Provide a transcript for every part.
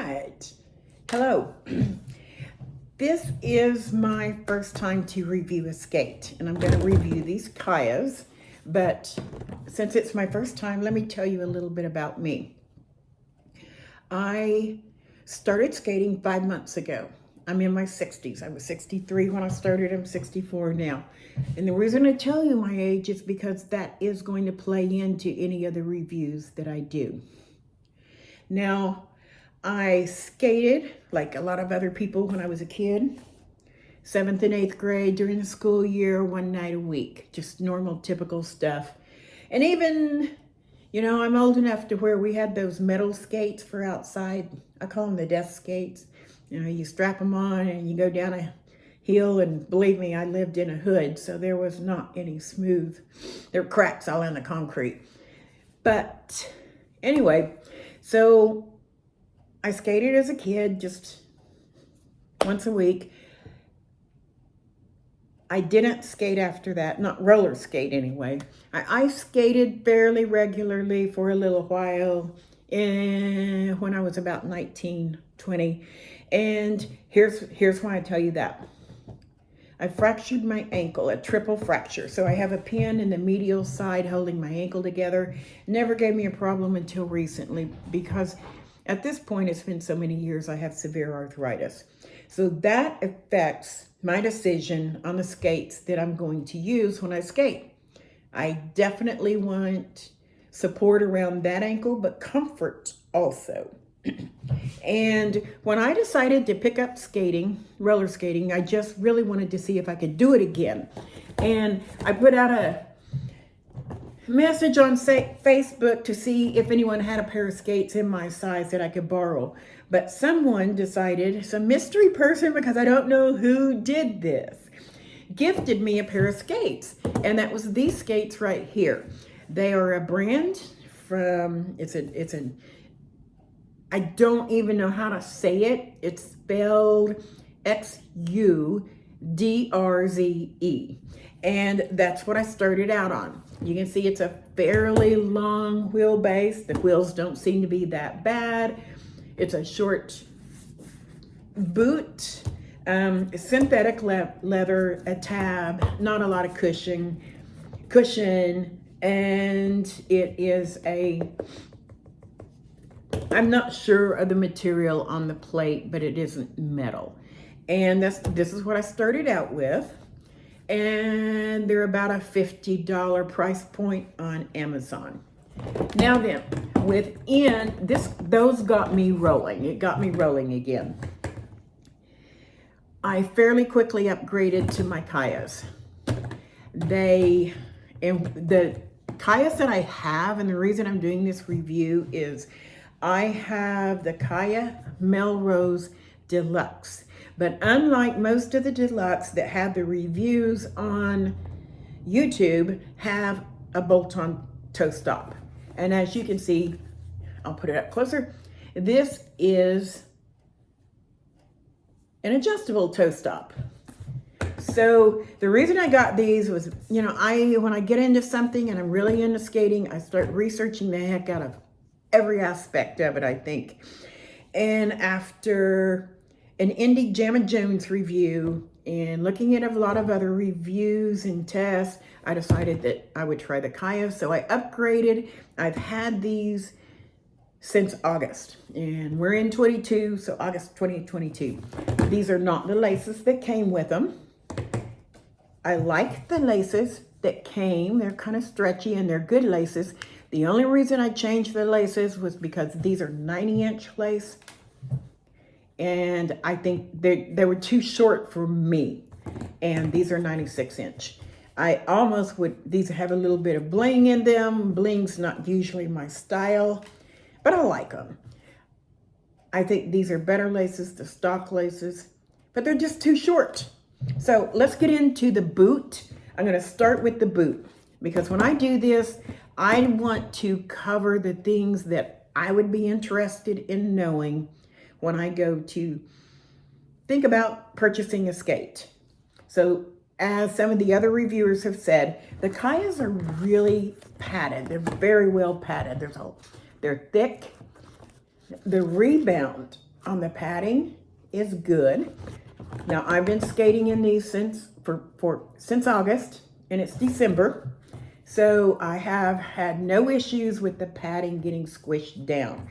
right. Hello. This is my first time to review a skate, and I'm going to review these Chayas. But since it's my first time, let me tell you a little bit about me. I started skating 5 months ago. I'm in my 60s. I was 63 when I started. I'm 64 now. And the reason I tell you my age is because that is going to play into any of the reviews that I do. Now, I skated like a lot of other people when I was a kid. 7th and 8th grade during the school year, one night a week. Just normal, typical stuff. And even, I'm old enough to where we had those metal skates for outside. I call them the death skates. You strap them on and you go down a hill, and believe me, I lived in a hood, so there was not any smooth. There were cracks all in the concrete. But anyway, so I skated as a kid just once a week. I didn't skate after that, not roller skate anyway. I skated fairly regularly for a little while when I was about 19, 20. And here's why I tell you that. I fractured my ankle, a triple fracture. So I have a pin in the medial side holding my ankle together. Never gave me a problem until recently, because at this point, it's been so many years, I have severe arthritis. So that affects my decision on the skates that I'm going to use when I skate. I definitely want support around that ankle, but comfort also. And when I decided to pick up skating, roller skating, I just really wanted to see if I could do it again. And I put out a message on Facebook to see if anyone had a pair of skates in my size that I could borrow. But someone decided, some mystery person, because I don't know who did this, gifted me a pair of skates. And that was these skates right here. They are a brand from, I don't even know how to say it. It's spelled X-U-D-R-Z-E. And that's what I started out on. You can see it's a fairly long wheelbase. The wheels don't seem to be that bad. It's a short boot, synthetic leather, a tab, not a lot of cushion, and it is I'm not sure of the material on the plate, but it isn't metal. And this is what I started out with. And they're about a $50 price point on Amazon. Now then, within those got me rolling. It got me rolling again. I fairly quickly upgraded to my Chayas. The Chayas that I have, and the reason I'm doing this review is I have the Chaya Melrose Deluxe. But unlike most of the Deluxe that have the reviews on YouTube, have a bolt-on toe stop. And as you can see, I'll put it up closer. This is an adjustable toe stop. So the reason I got these was, when I get into something and I'm really into skating, I start researching the heck out of every aspect of it, I think. And after an Indie Jamma Jones review and looking at a lot of other reviews and tests, I decided that I would try the Chaya. So I upgraded. I've had these since August, and we're in 22, so August 2022. These are not the laces that came with them. I like the laces that came. They're kind of stretchy and they're good laces. The only reason I changed the laces was because these are 90-inch lace. And I think they were too short for me. And these are 96-inch. I almost these have a little bit of bling in them. Bling's not usually my style, but I like them. I think these are better laces, the stock laces, but they're just too short. So let's get into the boot. I'm gonna start with the boot, because when I do this, I want to cover the things that I would be interested in knowing when I go to think about purchasing a skate. So as some of the other reviewers have said, the Chayas are really padded. They're very well padded. They're thick. The Rebound on the padding is good. Now I've been skating in these since August, and it's December. So I have had no issues with the padding getting squished down.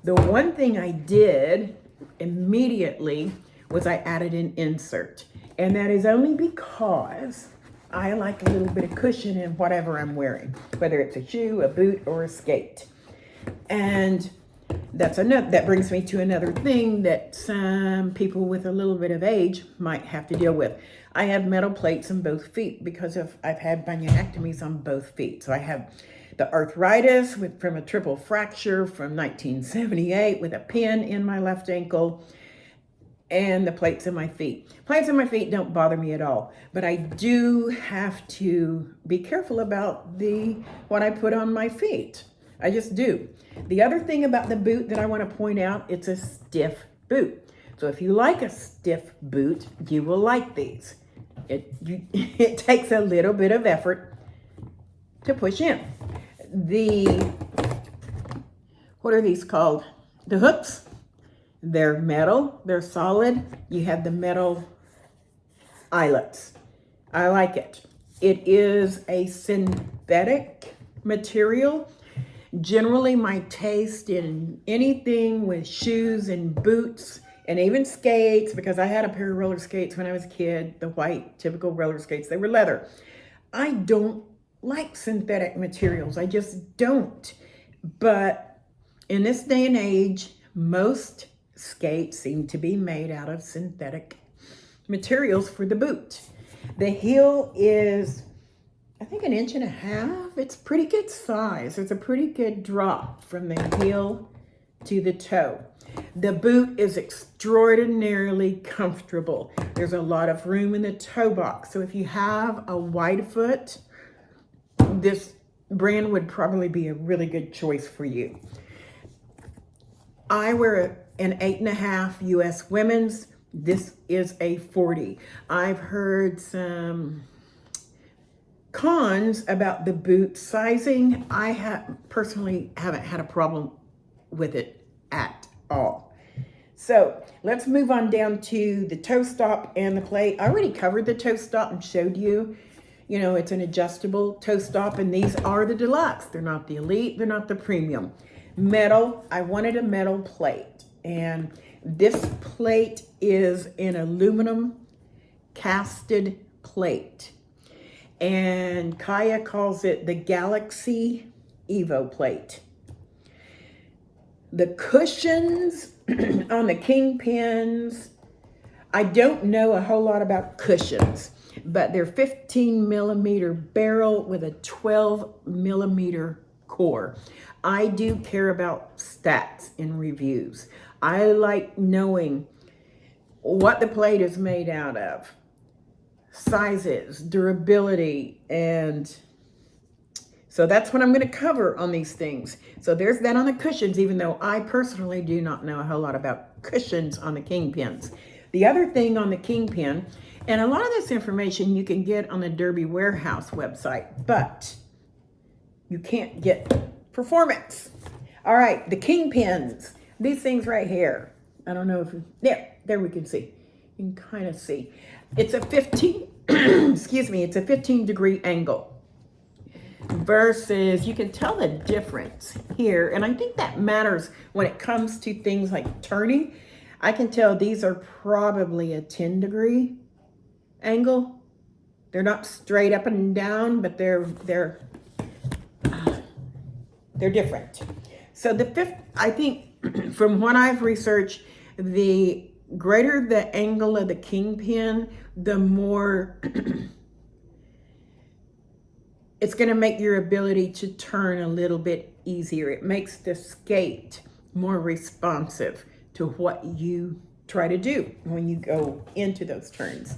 The one thing I did immediately was I added an insert. And that is only because I like a little bit of cushion in whatever I'm wearing, whether it's a shoe, a boot, or a skate. And that brings me to another thing that some people with a little bit of age might have to deal with. I have metal plates in both feet because I've had bunionectomies on both feet. So I have the arthritis from a triple fracture from 1978 with a pin in my left ankle, and the plates in my feet. Plates in my feet don't bother me at all, but I do have to be careful about what I put on my feet. I just do. The other thing about the boot that I want to point out, it's a stiff boot. So if you like a stiff boot, you will like these. It takes a little bit of effort to push in. What are these called? The hooks. They're metal, they're solid. You have the metal eyelets. I like it. It is a synthetic material. Generally, my taste in anything with shoes and boots and even skates, because I had a pair of roller skates when I was a kid, the white typical roller skates, they were leather. I don't like synthetic materials. I just don't. But in this day and age, most skates seem to be made out of synthetic materials for the boot. The heel is, I think, 1.5 inches. It's pretty good size. It's a pretty good drop from the heel to the toe. The boot is extraordinarily comfortable. There's a lot of room in the toe box. So if you have a wide foot, this brand would probably be a really good choice for you. I wear an 8.5 US women's. This is a 40. I've heard some cons about the boot sizing. I personally haven't had a problem with it at all. So let's move on down to the toe stop and the plate. I already covered the toe stop and showed you, it's an adjustable toe stop, and these are the deluxe. They're not the elite, they're not the premium. Metal, I wanted a metal plate, and this plate is an aluminum casted plate, and Chaya calls it the Galaxy Evo plate. The cushions on the kingpins, I don't know a whole lot about cushions, but they're 15 millimeter barrel with a 12 millimeter core. I do care about stats in reviews. I like knowing what the plate is made out of, sizes, durability, and so that's what I'm going to cover on these things. So there's that on the cushions, even though I personally do not know a whole lot about cushions on the kingpins. The other thing on the kingpin, and a lot of this information you can get on the Derby Warehouse website, but you can't get performance. All right, the kingpins, these things right here. I don't know if, there we can see. You can kind of see. It's a 15, it's a 15 degree angle. Versus, you can tell the difference here, and I think that matters when it comes to things like turning. I can tell these are probably a 10 degree angle. They're not straight up and down, but they're different. So the fifth, I think from what I've researched, the greater the angle of the kingpin, the more it's going to make your ability to turn a little bit easier. It makes the skate more responsive to what you try to do when you go into those turns.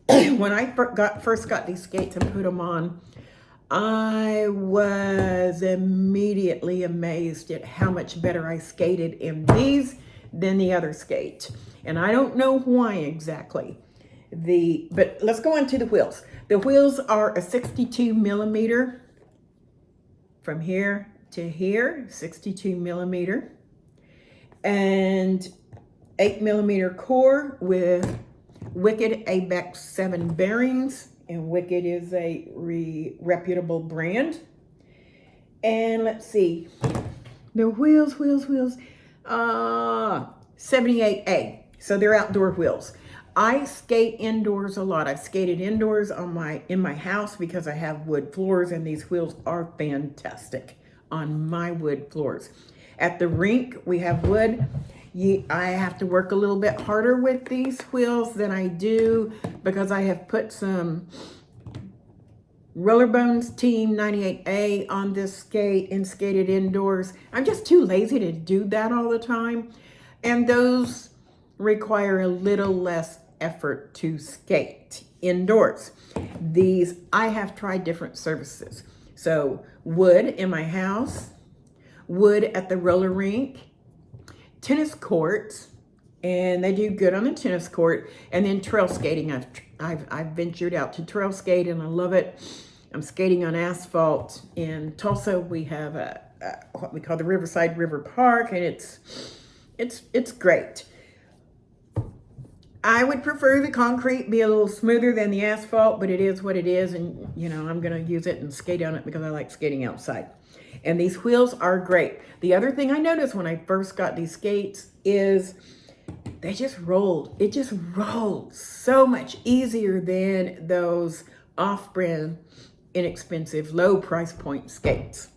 When I first got these skates and put them on, I was immediately amazed at how much better I skated in these than the other skate. And I don't know why exactly. But let's go on to the wheels. The wheels are a 62 millimeter from here to here, 62 millimeter. And 8mm core with Wicked ABEX 7 bearings, and Wicked is a reputable brand. And let's see, the wheels, 78A. So they're outdoor wheels. I skate indoors a lot. I've skated indoors in my house because I have wood floors, and these wheels are fantastic on my wood floors. At the rink, we have wood. I have to work a little bit harder with these wheels than I do because I have put some Rollerbones Team 98A on this skate and skated indoors. I'm just too lazy to do that all the time. And those require a little less effort to skate indoors. These, I have tried different surfaces. So wood in my house, wood at the roller rink, tennis courts, and they do good on the tennis court, and then trail skating. I've ventured out to trail skate and I love it. I'm skating on asphalt in Tulsa. We have what we call the Riverside River Park, and it's great. I would prefer the concrete be a little smoother than the asphalt, but it is what it is, and you know, I'm gonna use it and skate on it because I like skating outside. And these wheels are great. The other thing I noticed when I first got these skates is they just rolled. It just rolled so much easier than those off-brand, inexpensive, low price point skates.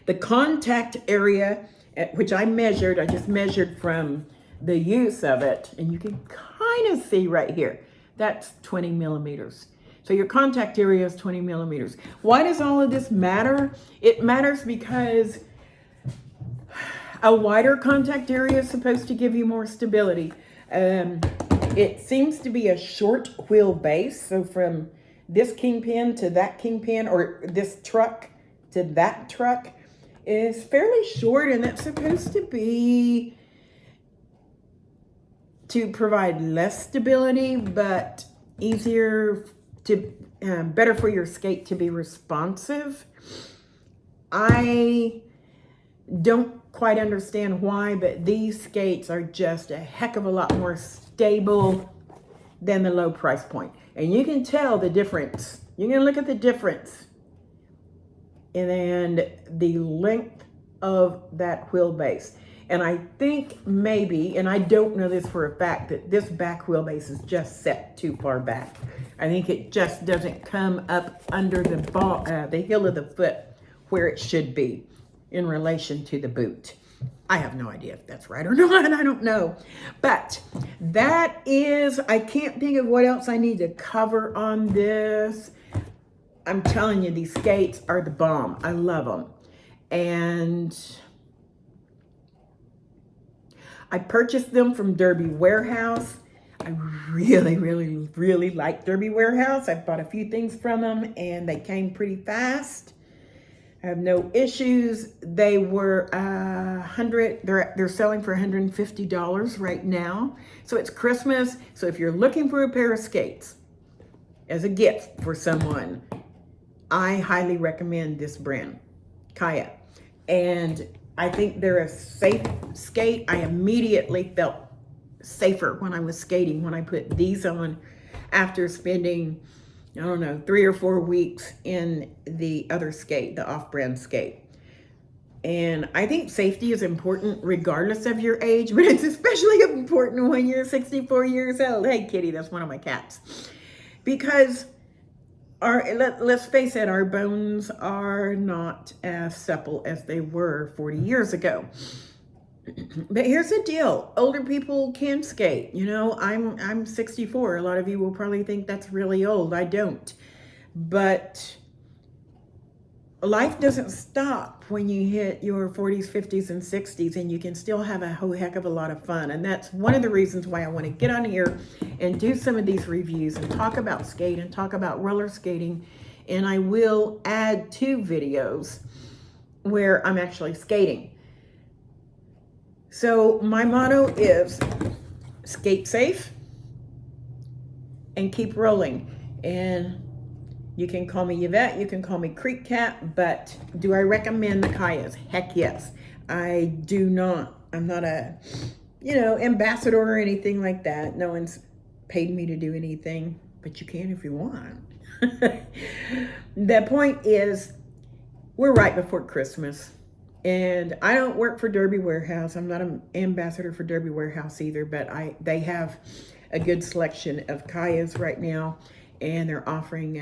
The contact area, which I just measured from the use of it, and you can kind of see right here, that's 20mm. So your contact area is 20mm. Why does all of this matter? It matters because a wider contact area is supposed to give you more stability. It seems to be a short wheel base. So from this kingpin to that kingpin, or this truck to that truck, is fairly short, and that's supposed to be to provide less stability, but easier to, better for your skate to be responsive. I don't quite understand why, but these skates are just a heck of a lot more stable than the low price point. And you can tell the difference. You can look at the difference and the length of that wheelbase. And I think maybe, and I don't know this for a fact, that this back wheelbase is just set too far back. I think it just doesn't come up under the heel of the foot where it should be in relation to the boot. I have no idea if that's right or not. I don't know. But that is, I can't think of what else I need to cover on this. I'm telling you, these skates are the bomb. I love them. And I purchased them from Derby Warehouse. I really like Derby Warehouse. I bought a few things from them and they came pretty fast. I have no issues. They were they're selling for $150 right now. So it's Christmas. So if you're looking for a pair of skates as a gift for someone, I highly recommend this brand, Chaya. And I think they're a safe skate. I immediately felt safer when I was skating, when I put these on after spending, I don't know, 3 or 4 weeks in the other skate, the off-brand skate. And I think safety is important regardless of your age, but it's especially important when you're 64 years old. Hey, kitty, that's one of my cats. Because let's face it, our bones are not as supple as they were 40 years ago. But here's the deal. Older people can skate. You know, I'm 64. A lot of you will probably think that's really old. I don't. But life doesn't stop when you hit your 40s, 50s, and 60s, and you can still have a whole heck of a lot of fun. And that's one of the reasons why I want to get on here and do some of these reviews and talk about skate and talk about roller skating. And I will add 2 videos where I'm actually skating. So my motto is skate safe and keep rolling. And you can call me Yvette, you can call me Creek Cat, but do I recommend the Chayas? Heck yes. I do not. I'm not a ambassador or anything like that. No one's paid me to do anything, but you can if you want. The point is, we're right before Christmas, and I don't work for Derby Warehouse. I'm not an ambassador for Derby Warehouse either, but they have a good selection of Chayas right now, and they're offering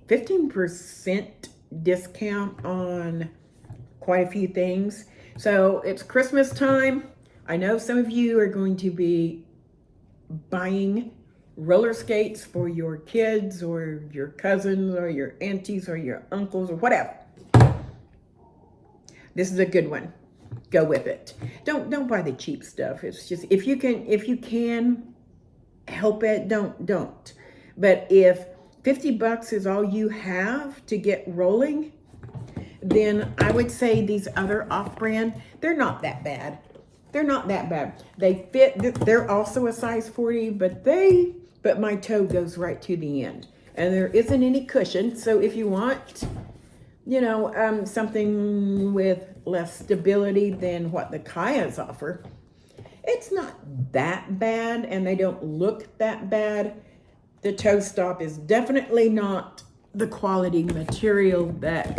15% discount on quite a few things. So it's Christmas time. I know some of you are going to be buying roller skates for your kids or your cousins or your aunties or your uncles or whatever. This is a good one. Go with it. Don't buy the cheap stuff. It's just, if you can help it, don't. But if $50 is all you have to get rolling, then I would say these other off-brand, they're not that bad. They're not that bad. They fit. They're also a size 40, but my toe goes right to the end, and there isn't any cushion. So if you want, something with less stability than what the Chayas offer, it's not that bad, and they don't look that bad. The toe stop is definitely not the quality material that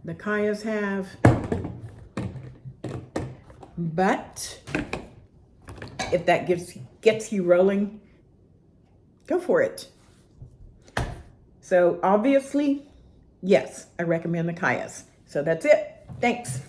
the Chayas have, but if that gets you rolling, go for it. So obviously, yes, I recommend the Chayas. So that's it. Thanks.